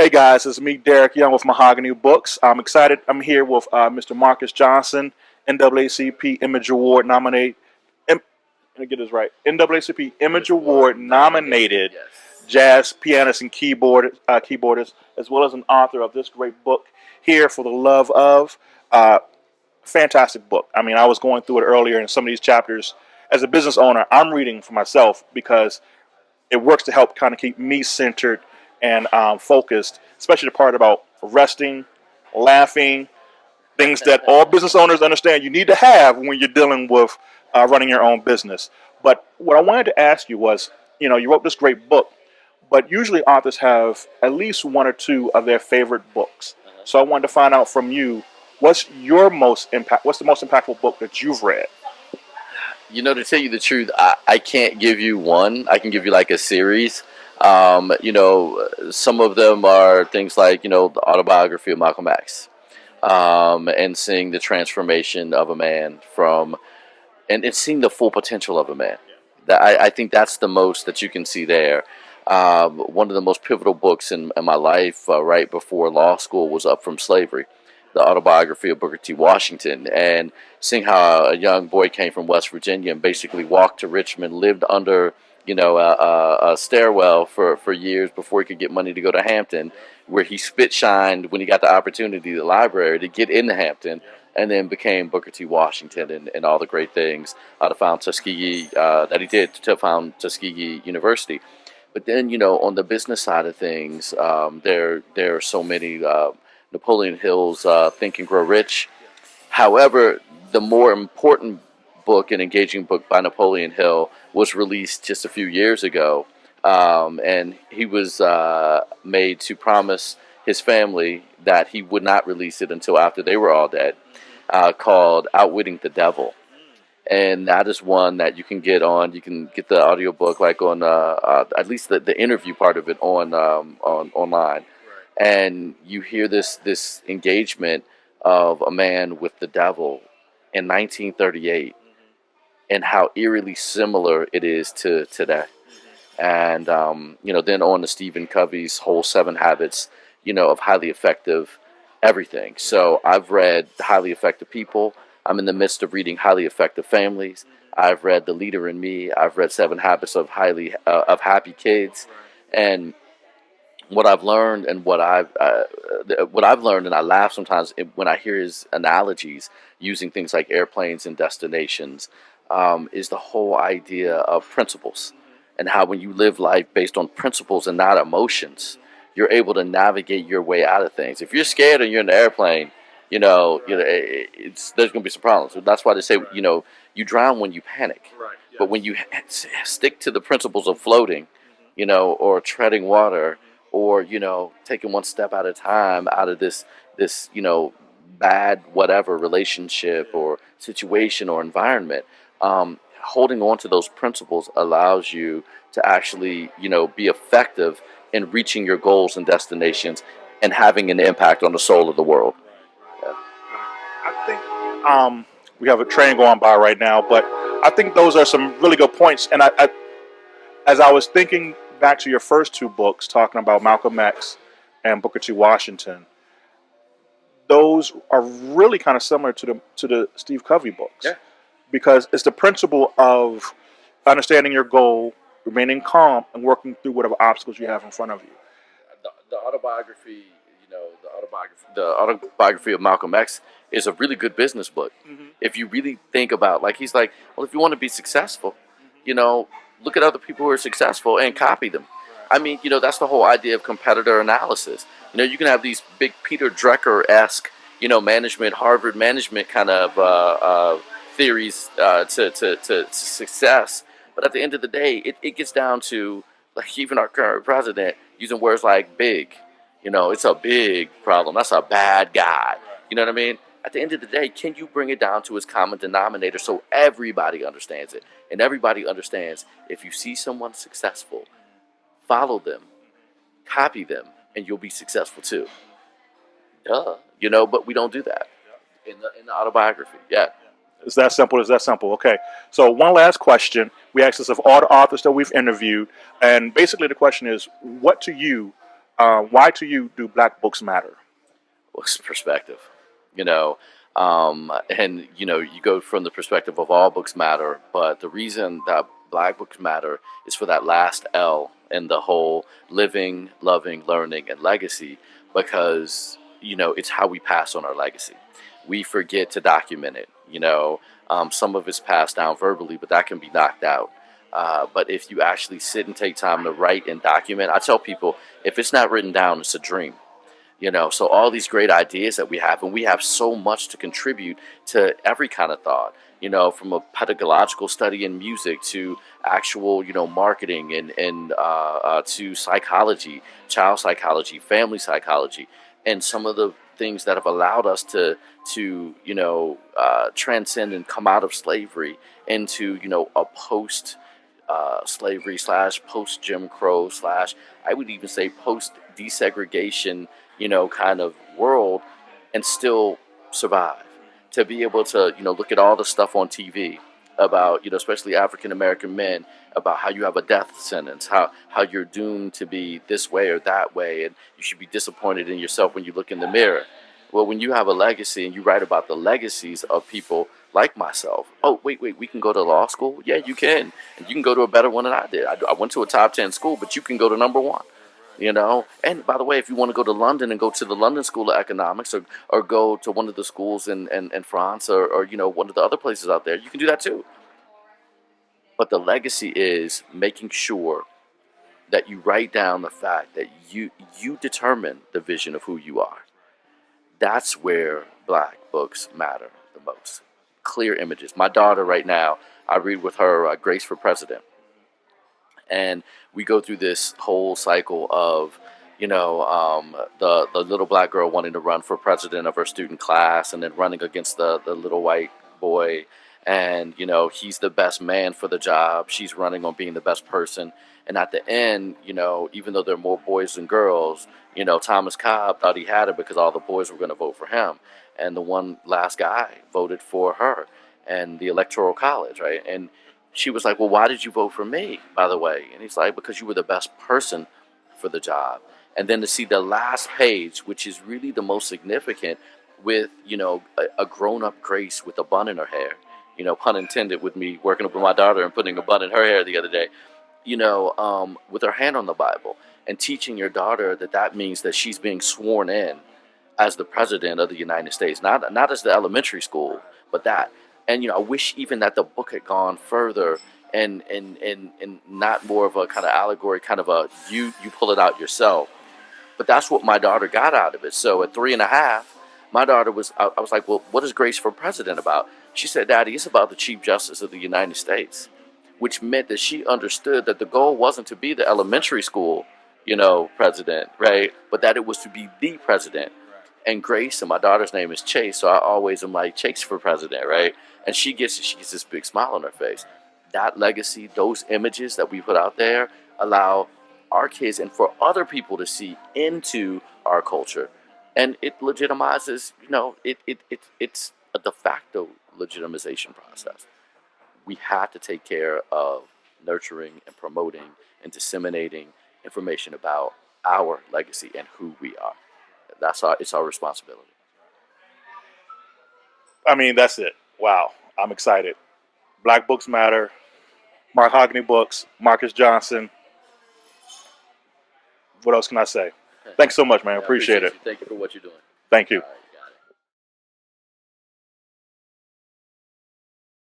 Hey guys, it's me, Derek Young with Mahogany Books. I'm excited. I'm here with Mr. Marcus Johnson, NAACP Image Award nominated. Let me get this right. NAACP Image Award nominated jazz pianist and keyboardist, as well as an author of this great book, Here for the Love of. Fantastic book. I mean, I was going through it earlier, and some of these chapters, as a business owner, I'm reading for myself because it works to help kind of keep me centered and focused, especially the part about resting, laughing, things that all business owners understand you need to have when you're dealing with running your own business. But what I wanted to ask you was, you wrote this great book, but usually authors have at least one or two of their favorite books. So I wanted to find out from you, what's the most impactful book that you've read? To tell you the truth, I can't give you one. I can give you like a series. Some of them are things like, the autobiography of Malcolm X, and seeing the transformation of a man and seeing the full potential of a man. I think that's the most that you can see there. One of the most pivotal books in my life right before law school was Up From Slavery, the autobiography of Booker T. Washington, and seeing how a young boy came from West Virginia and basically walked to Richmond, lived under a stairwell for years before he could get money to go to Hampton, where he spit shined when he got the opportunity, the library, to get into Hampton, and then became Booker T. Washington and all the great things to found Tuskegee, that he did to found Tuskegee University. But then, on the business side of things, there are so many. Napoleon Hill's Think and Grow Rich. However, the more important book and engaging book by Napoleon Hill was released just a few years ago, and he was made to promise his family that he would not release it until after they were all dead, called Outwitting the Devil. And that is one that you can get on. You can get the audiobook like on at least the interview part of it on online. And you hear this engagement of a man with the devil in 1938, and how eerily similar it is to today. And then on to Stephen Covey's whole 7 Habits, of highly effective everything. So I've read Highly Effective People. I'm in the midst of reading Highly Effective Families. I've read The Leader in Me. I've read 7 Habits of Happy Kids, and what I've learned and what I've learned, and I laugh sometimes when I hear his analogies using things like airplanes and destinations, is the whole idea of principles, and how when you live life based on principles and not emotions, you're able to navigate your way out of things. If you're scared and you're in the airplane, there's going to be some problems. That's why they say, you drown when you panic. Right. Yeah. But when you stick to the principles of floating, or treading water, or taking one step at a time out of this bad whatever relationship or situation or environment, holding on to those principles allows you to actually be effective in reaching your goals and destinations and having an impact on the soul of the world. Yeah. I think we have a train going by right now, but I think those are some really good points. And as I was thinking back to your first 2 books, talking about Malcolm X and Booker T. Washington, those are really kind of similar to the Steve Covey books. Yeah. Because it's the principle of understanding your goal, remaining calm, and working through whatever obstacles you have in front of you. The autobiography, the autobiography of Malcolm X is a really good business book. Mm-hmm. If you really think about, he's like, well, if you want to be successful, look at other people who are successful and copy them. I mean, that's the whole idea of competitor analysis. You can have these big Peter Drucker-esque, management, Harvard management kind of theories to success. But at the end of the day, it gets down to, even our current president using words like big. It's a big problem. That's a bad guy. You know what I mean? At the end of the day, can you bring it down to its common denominator so everybody understands it? And everybody understands, if you see someone successful, follow them, copy them, and you'll be successful too. Duh. But we don't do that in the autobiography. Yeah. It's that simple. It's that simple. Okay. So one last question. We asked this of all the authors that we've interviewed. And basically the question is, what to you Why to you do Black books matter? What's perspective? You know, and you go from the perspective of all books matter, but the reason that Black books matter is for that last L in the whole living, loving, learning, and legacy, because it's how we pass on our legacy. We forget to document it. Some of it's passed down verbally, but that can be knocked out. But if you actually sit and take time to write and document, I tell people, if it's not written down, it's a dream. So all these great ideas that we have, and we have so much to contribute to every kind of thought, from a pedagogical study in music to actual, marketing and to psychology, child psychology, family psychology, and some of the things that have allowed us to transcend and come out of slavery into, a post slavery / post Jim Crow / I would even say post desegregation kind of world, and still survive. To be able to, look at all the stuff on TV about, especially African American men, about how you have a death sentence, how you're doomed to be this way or that way, and you should be disappointed in yourself when you look in the mirror. Well, when you have a legacy and you write about the legacies of people like myself, oh, wait, we can go to law school? Yeah, you can. And you can go to a better one than I did. I went to a top 10 school, but you can go to number one. And by the way, if you want to go to London and go to the London School of Economics, or go to one of the schools in France, or one of the other places out there, you can do that too. But the legacy is making sure that you write down the fact that you determine the vision of who you are. That's where Black books matter the most. Clear images. My daughter right now, I read with her Grace for President. And we go through this whole cycle of, the little black girl wanting to run for president of her student class, and then running against the little white boy. And, he's the best man for the job. She's running on being the best person. And at the end, even though there are more boys than girls, Thomas Cobb thought he had it because all the boys were going to vote for him. And the one last guy voted for her and the Electoral College, right? And she was like, well, why did you vote for me, by the way? And he's like, because you were the best person for the job. And then to see the last page, which is really the most significant, with, a grown-up Grace with a bun in her hair, pun intended, with me working up with my daughter and putting a bun in her hair the other day, with her hand on the Bible, and teaching your daughter that means that she's being sworn in as the president of the United States, not as the elementary school, but that. And I wish even that the book had gone further, and not more of a kind of allegory, kind of a you pull it out yourself. But that's what my daughter got out of it. So at 3.5, my daughter I was like, well, what is Grace for President about? She said, Daddy, it's about the Chief Justice of the United States, which meant that she understood that the goal wasn't to be the elementary school, president, right? But that it was to be the president. And Grace, and my daughter's name is Chase, so I always am like, Chase for president, right? And she gets this big smile on her face. That legacy, those images that we put out there, allow our kids and for other people to see into our culture. And it legitimizes, it's a de facto legitimization process. We have to take care of nurturing and promoting and disseminating information about our legacy and who we are. It's our responsibility. I mean, that's it. Wow, I'm excited. Black books matter. Mahogany Books, Marcus Johnson. What else can I say? Thanks so much, man. Appreciate it. Thank you for what you're doing. Thank you. All right.